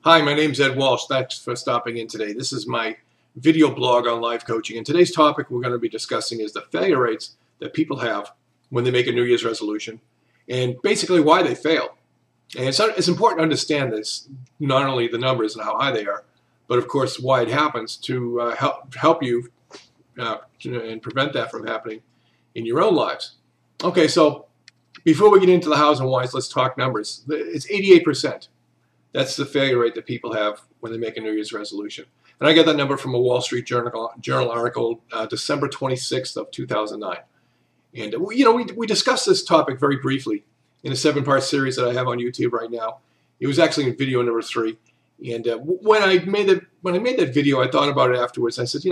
Hi, my name's Ed Walsh. Thanks for stopping in today. This is my video blog on life coaching, and today's topic we're going to be discussing is the failure rates that people have when they make a New Year's resolution, and basically why they fail. And it's important to understand this, not only the numbers and how high they are, but of course why it happens to help you and prevent that from happening in your own lives. Okay, so before we get into the hows and whys, let's talk numbers. It's 88%. That's the failure rate that people have when they make a New Year's resolution. And I got that number from a Wall Street Journal article, December 26th of 2009. And we discussed this topic very briefly in a 7-part series that I have on YouTube right now. It was actually in video number 3. And when I made that video, I thought about it afterwards. I said,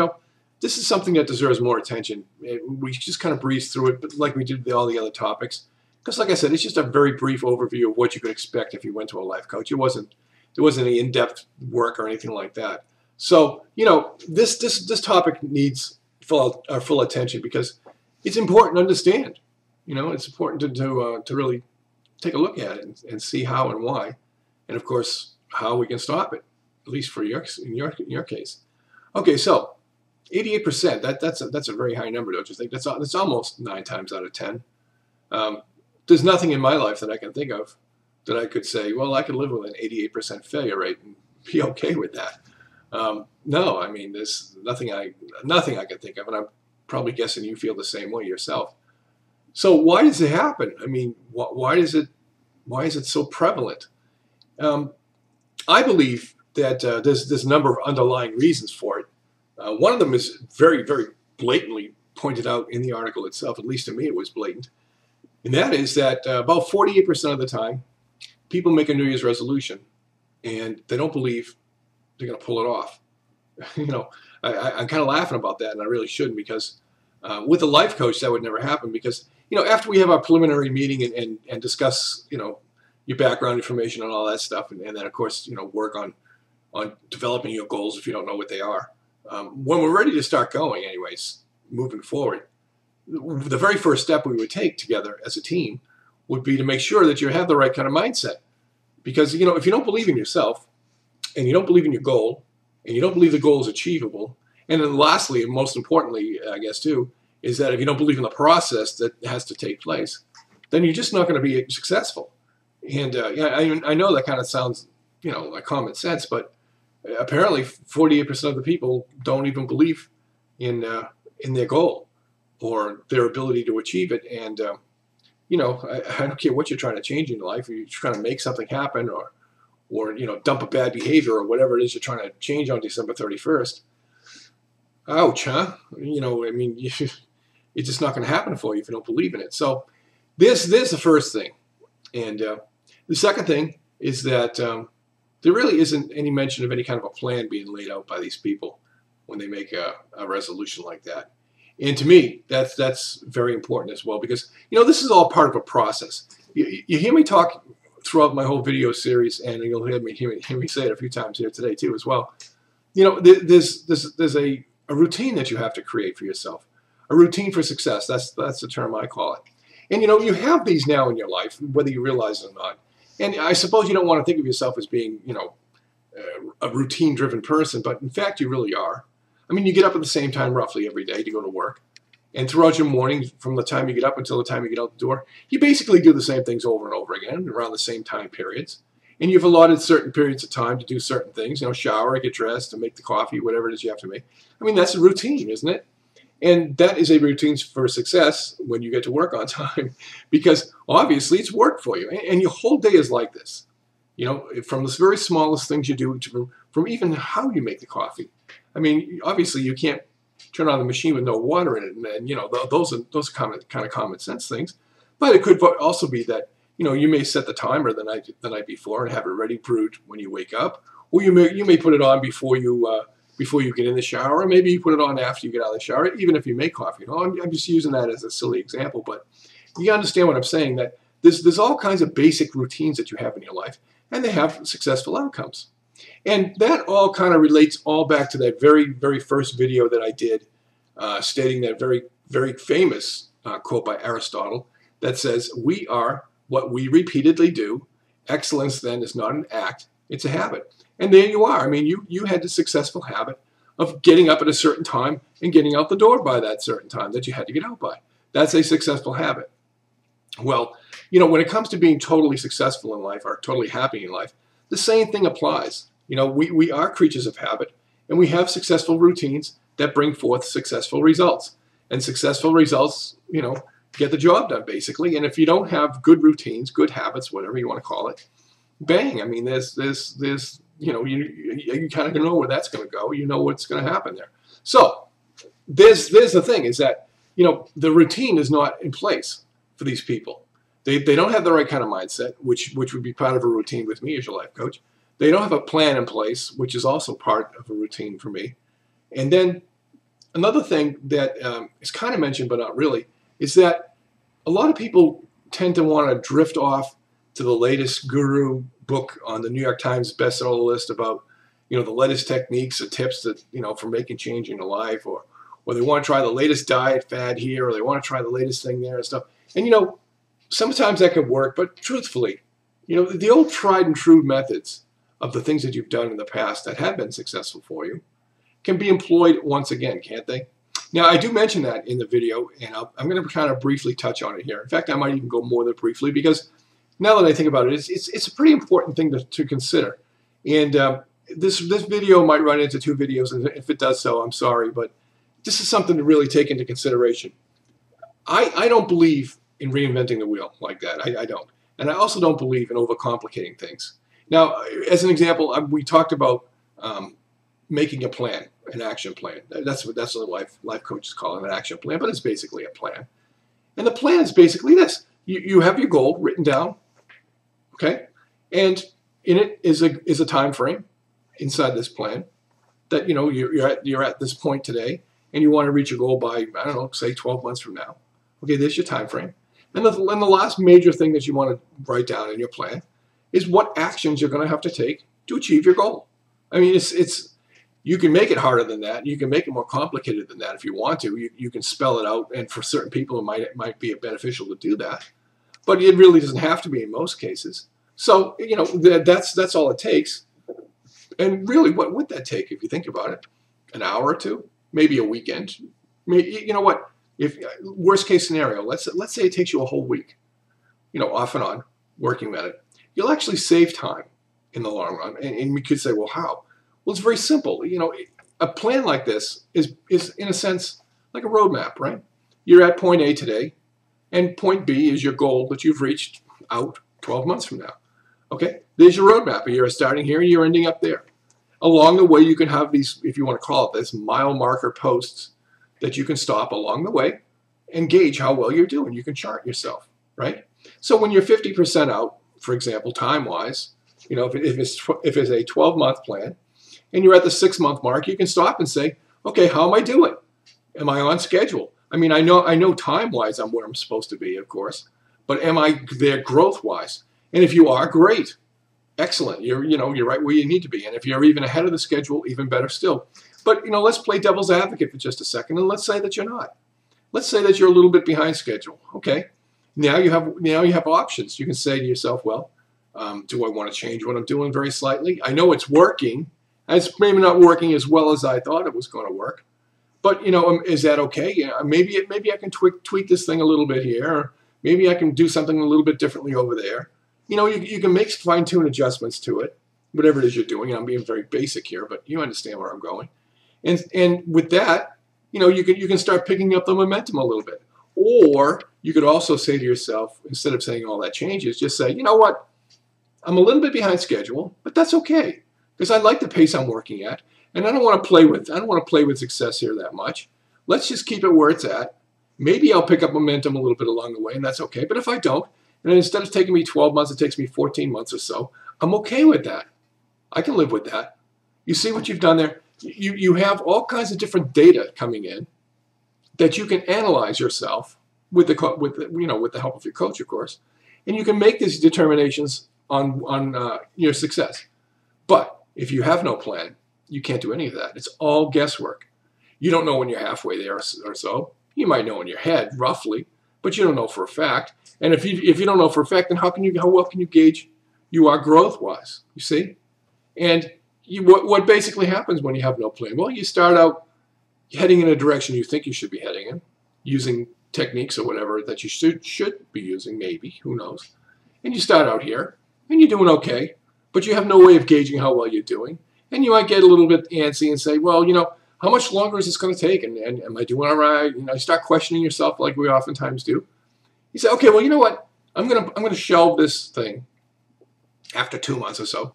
this is something that deserves more attention. We just kind of breezed through it, but like we did with all the other topics. Because like I said, it's just a very brief overview of what you could expect if you went to a life coach. There wasn't any in-depth work or anything like that. So, this topic needs full attention because it's important to understand. It's important to really take a look at it and see how and why, and of course how we can stop it. At least for in your case. Okay, so 88%. That's a very high number, don't you think? That's almost 9 times out of 10. There's nothing in my life that I can think of that I could say, well, I could live with an 88% failure rate and be okay with that. No, I mean, there's nothing I can think of, and I'm probably guessing you feel the same way yourself. So why does it happen? I mean, why is it so prevalent? I believe that there's a number of underlying reasons for it. One of them is very, very blatantly pointed out in the article itself. At least to me, it was blatant. And that is that about 48% of the time, people make a New Year's resolution, and they don't believe they're going to pull it off. I'm kind of laughing about that, and I really shouldn't, because with a life coach, that would never happen. Because after we have our preliminary meeting and discuss your background information and all that stuff, and then of course work on developing your goals if you don't know what they are. When we're ready to start going, anyways, moving forward, the very first step we would take together as a team would be to make sure that you have the right kind of mindset. Because, if you don't believe in yourself, and you don't believe in your goal, and you don't believe the goal is achievable, and then lastly, and most importantly, I guess too, is that if you don't believe in the process that has to take place, then you're just not going to be successful. And I know that kind of sounds, like common sense, but apparently 48% of the people don't even believe in their goal or their ability to achieve it. And I don't care what you're trying to change in your life. You're trying to make something happen, or dump a bad behavior, or whatever it is you're trying to change on December 31st. Ouch, huh? I mean, it's just not going to happen for you if you don't believe in it. So there's the first thing. And the second thing is that there really isn't any mention of any kind of a plan being laid out by these people when they make a resolution like that. And to me, that's very important as well, because this is all part of a process. You hear me talk throughout my whole video series, and you'll hear me say it a few times here today too as well. There's a routine that you have to create for yourself, a routine for success. That's the term I call it. And you have these now in your life, whether you realize it or not. And I suppose you don't want to think of yourself as being a routine-driven person, but in fact you really are. I mean, you get up at the same time roughly every day to go to work. And throughout your morning, from the time you get up until the time you get out the door, you basically do the same things over and over again around the same time periods. And you've allotted certain periods of time to do certain things, shower, get dressed, to make the coffee, whatever it is you have to make. I mean, that's a routine, isn't it? And that is a routine for success when you get to work on time, because obviously it's work for you. And your whole day is like this. From the very smallest things you do from even how you make the coffee. I mean, obviously you can't turn on the machine with no water in it, and those are kind of common sense things. But it could also be that you may set the timer the night before and have it ready brewed when you wake up, or you may put it on before you get in the shower, or maybe you put it on after you get out of the shower, even if you make coffee. I'm just using that as a silly example, but you understand what I'm saying, that there's all kinds of basic routines that you have in your life, and they have successful outcomes. And that all kind of relates all back to that very, very first video that I did, stating that very, very famous quote by Aristotle that says, "We are what we repeatedly do. Excellence then is not an act, It's a habit. And there you are. I mean, you had the successful habit of getting up at a certain time and getting out the door by that certain time that you had to get out by. That's a successful habit. Well, when it comes to being totally successful in life or totally happy in life, the same thing applies. We are creatures of habit, and we have successful routines that bring forth successful results. And successful results, get the job done, basically. And if you don't have good routines, good habits, whatever you want to call it, bang, I mean, there's you kind of know where that's going to go. You know what's going to happen there. So there's the thing is that, the routine is not in place for these people. They don't have the right kind of mindset, which would be part of a routine with me as your life coach. They don't have a plan in place, which is also part of a routine for me. And then another thing that is kind of mentioned but not really is that a lot of people tend to want to drift off to the latest guru book on the New York Times bestseller list about, the latest techniques or tips that, for making change in your life, or they want to try the latest diet fad here, or they want to try the latest thing there and stuff. And, sometimes that can work, but truthfully, the old tried and true methods of the things that you've done in the past that have been successful for you can be employed once again, can't they? Now, I do mention that in the video, and I'm going to kind of briefly touch on it here. In fact, I might even go more than briefly, because now that I think about it, it's a pretty important thing to consider. And this video might run into 2 videos, and if it does so, I'm sorry, but this is something to really take into consideration. I don't believe in reinventing the wheel like that. I don't. And I also don't believe in overcomplicating things. Now, as an example, we talked about making a plan, an action plan. That's what the life coaches call it, an action plan, but it's basically a plan. And the plan is basically this. You have your goal written down, okay? And in it is a time frame inside this plan that, you're at this point today, and you want to reach your goal by, I don't know, say 12 months from now. Okay, there's your time frame. And the last major thing that you want to write down in your plan is what actions you're going to have to take to achieve your goal. I mean, you can make it harder than that. You can make it more complicated than that if you want to. You can spell it out, and for certain people it might be beneficial to do that. But it really doesn't have to be in most cases. So, that's all it takes. And really, what would that take if you think about it? An hour or 2? Maybe a weekend? Maybe, what? If worst case scenario, let's say it takes you a whole week, off and on, working at it. You'll actually save time in the long run. And we could say, well, how? Well, it's very simple. A plan like this is in a sense like a roadmap, right? You're at point A today, and point B is your goal that you've reached out 12 months from now. Okay, there's your roadmap. You're starting here, and you're ending up there. Along the way, you can have these, if you want to call it this, mile marker posts that you can stop along the way and gauge how well you're doing. You can chart yourself, right? So when you're 50% out, for example, time-wise, if it's a 12-month plan, and you're at the 6-month mark, you can stop and say, okay, how am I doing? Am I on schedule? I mean, I know time-wise I'm where I'm supposed to be, of course, but am I there growth-wise? And if you are, great, excellent. You're right where you need to be. And if you're even ahead of the schedule, even better still. But let's play devil's advocate for just a second, and let's say that you're not. Let's say that you're a little bit behind schedule. Okay, now you have options. You can say to yourself, well, do I want to change what I'm doing very slightly? I know it's working. It's maybe not working as well as I thought it was going to work, but is that okay? Maybe I can tweak this thing a little bit here, or maybe I can do something a little bit differently over there. You can make fine-tune adjustments to it, whatever it is you're doing. And I'm being very basic here, but you understand where I'm going. And with that, you can start picking up the momentum a little bit. Or you could also say to yourself, instead of saying all that changes, just say, you know what? I'm a little bit behind schedule, but that's okay, because I like the pace I'm working at, and I don't want to play with success here that much. Let's just keep it where it's at. Maybe I'll pick up momentum a little bit along the way, and that's okay. But if I don't, and instead of taking me 12 months, it takes me 14 months or so, I'm okay with that. I can live with that. You see what you've done there? You have all kinds of different data coming in that you can analyze yourself with the help of your coach, of course, and you can make these determinations on your success. But if you have no plan, you can't do any of that. It's all guesswork. You don't know when you're halfway there or so. You might know in your head roughly, but you don't know for a fact. And if you don't know for a fact, then how well can you gauge you are growth-wise? You see? And what basically happens when you have no plan? Well, you start out heading in a direction you think you should be heading in, using techniques or whatever that you should be using, maybe, who knows. And you start out here, and you're doing okay, but you have no way of gauging how well you're doing. And you might get a little bit antsy and say, well, how much longer is this going to take? And am I doing all right? You start questioning yourself like we oftentimes do. You say, okay, well, you know what? I'm gonna shelve this thing after 2 months or so,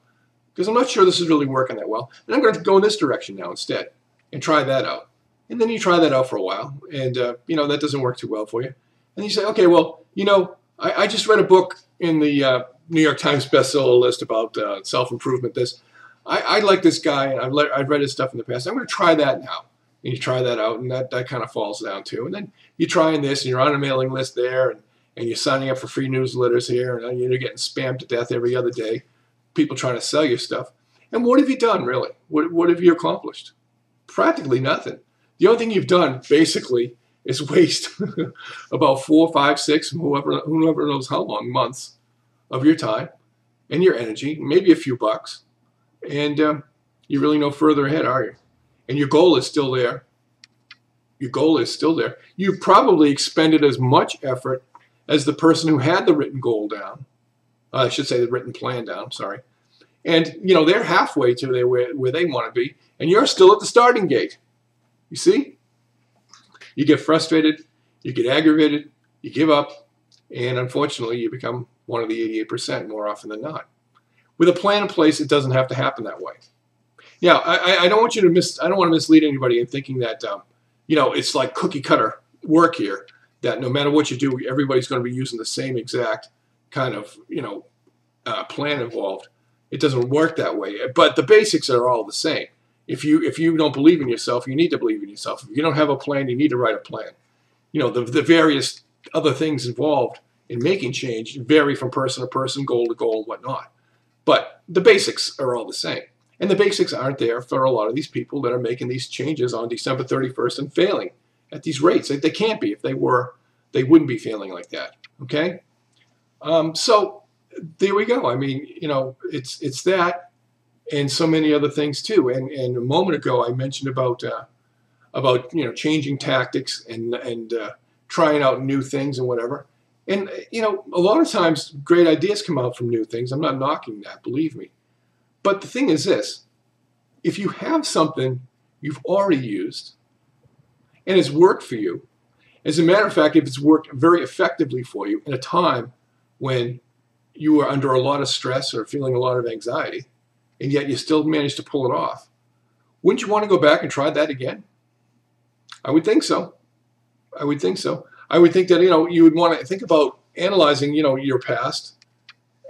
because I'm not sure this is really working that well. And I'm going to go in this direction now instead and try that out. And then you try that out for a while, and that doesn't work too well for you. And you say, okay, well, I just read a book in the New York Times bestseller list about self-improvement. I like this guy, and I've read his stuff in the past. I'm going to try that now. And you try that out, and that kind of falls down too. And then you're trying this, and you're on a mailing list there, and you're signing up for free newsletters here, and you're getting spammed to death every other day. People trying to sell you stuff. And what have you done, really? What have you accomplished? Practically nothing. The only thing you've done, basically, is waste about 4, 5, 6, whoever knows how long, months of your time and your energy, maybe a few bucks, and you're really no further ahead, are you? And your goal is still there. Your goal is still there. You've probably expended as much effort as the person who had the written goal down. I should say the written plan down, sorry. And, they're halfway to where they want to be, and you're still at the starting gate. You see? You get frustrated, you get aggravated, you give up, and unfortunately you become one of the 88% more often than not. With a plan in place, it doesn't have to happen that way. Now, I don't want you to I don't want to mislead anybody in thinking that, it's like cookie cutter work here, that no matter what you do, everybody's going to be using the same exact kind of, plan involved. It doesn't work that way, but the basics are all the same. If you don't believe in yourself, you need to believe in yourself. If you don't have a plan, you need to write a plan. The various other things involved in making change vary from person to person, goal to goal, and whatnot. But the basics are all the same. And the basics aren't there for a lot of these people that are making these changes on December 31st and failing at these rates. They can't be. If they were, they wouldn't be failing like that. Okay? So there we go. I mean, it's that. And so many other things too. And a moment ago, I mentioned about changing tactics and trying out new things and whatever. And a lot of times, great ideas come out from new things. I'm not knocking that, believe me. But the thing is this: if you have something you've already used and it's worked for you, as a matter of fact, if it's worked very effectively for you in a time when you are under a lot of stress or feeling a lot of anxiety, and yet you still manage to pull it off, wouldn't you want to go back and try that again? I would think so. I would think so. I would think that, you would want to think about analyzing, your past.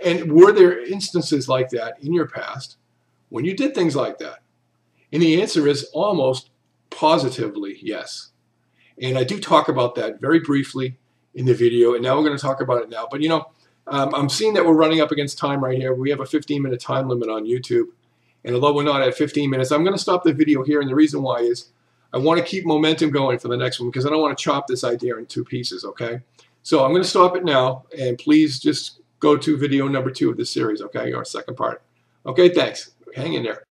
And were there instances like that in your past when you did things like that? And the answer is almost positively yes. And I do talk about that very briefly in the video, and now we're going to talk about it now. But, I'm seeing that we're running up against time right here. We have a 15-minute time limit on YouTube. And although we're not at 15 minutes, I'm going to stop the video here. And the reason why is I want to keep momentum going for the next one because I don't want to chop this idea in 2 pieces, okay? So I'm going to stop it now. And please just go to video number 2 of this series, okay, or second part. Okay, thanks. Hang in there.